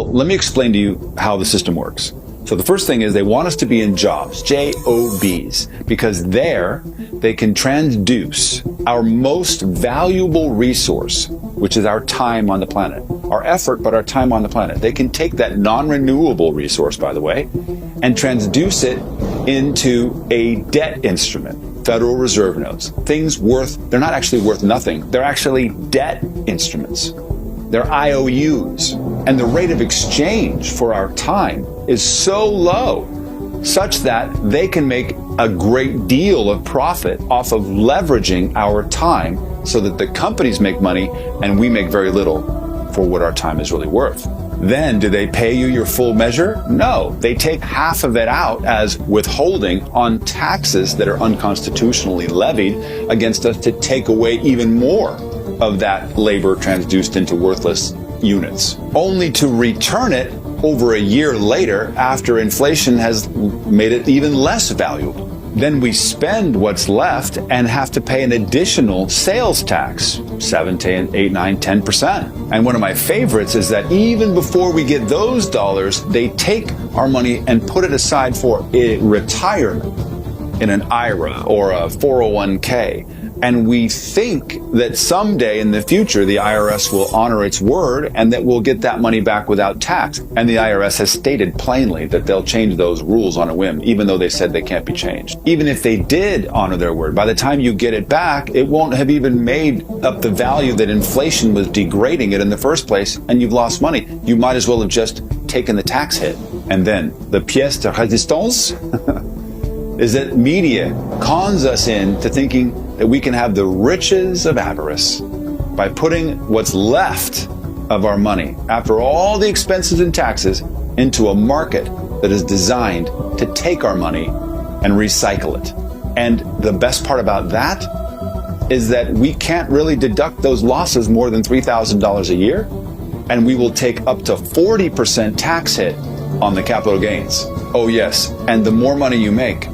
Let me explain to you how the system works. So the first thing is they want us to be in jobs, J-O-Bs, because there they can transduce our most valuable resource, which is our time on the planet. Our effort, but our time on the planet. They can take that non-renewable resource, by the way, and transduce it into a debt instrument, Federal Reserve notes. Things they're not actually worth nothing. They're actually debt instruments. They're IOUs. And the rate of exchange for our time is so low, such that they can make a great deal of profit off of leveraging our time so that the companies make money and we make very little for what our time is really worth. Then, do they pay you your full measure? No. They take half of it out as withholding on taxes that are unconstitutionally levied against us to take away even more of that labor transduced into worthless units, only to return it over a year later after inflation has made it even less valuable. Then we spend what's left and have to pay an additional sales tax, 7 to 8, 9, 10%. And one of my favorites is that even before we get those dollars, they take our money and put it aside for a retirement in an IRA or a 401k. And we think that someday in the future, the IRS will honor its word and that we'll get that money back without tax. And the IRS has stated plainly that they'll change those rules on a whim, even though they said they can't be changed. Even if they did honor their word, by the time you get it back, it won't have even made up the value that inflation was degrading it in the first place, and you've lost money. You might as well have just taken the tax hit. And then the pièce de résistance is that media cons us into thinking that we can have the riches of avarice by putting what's left of our money, after all the expenses and taxes, into a market that is designed to take our money and recycle it. And the best part about that is that we can't really deduct those losses more than $3,000 a year, and we will take up to 40% tax hit on the capital gains. Oh yes, and the more money you make,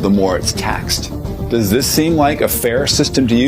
the more it's taxed. Does this seem like a fair system to you?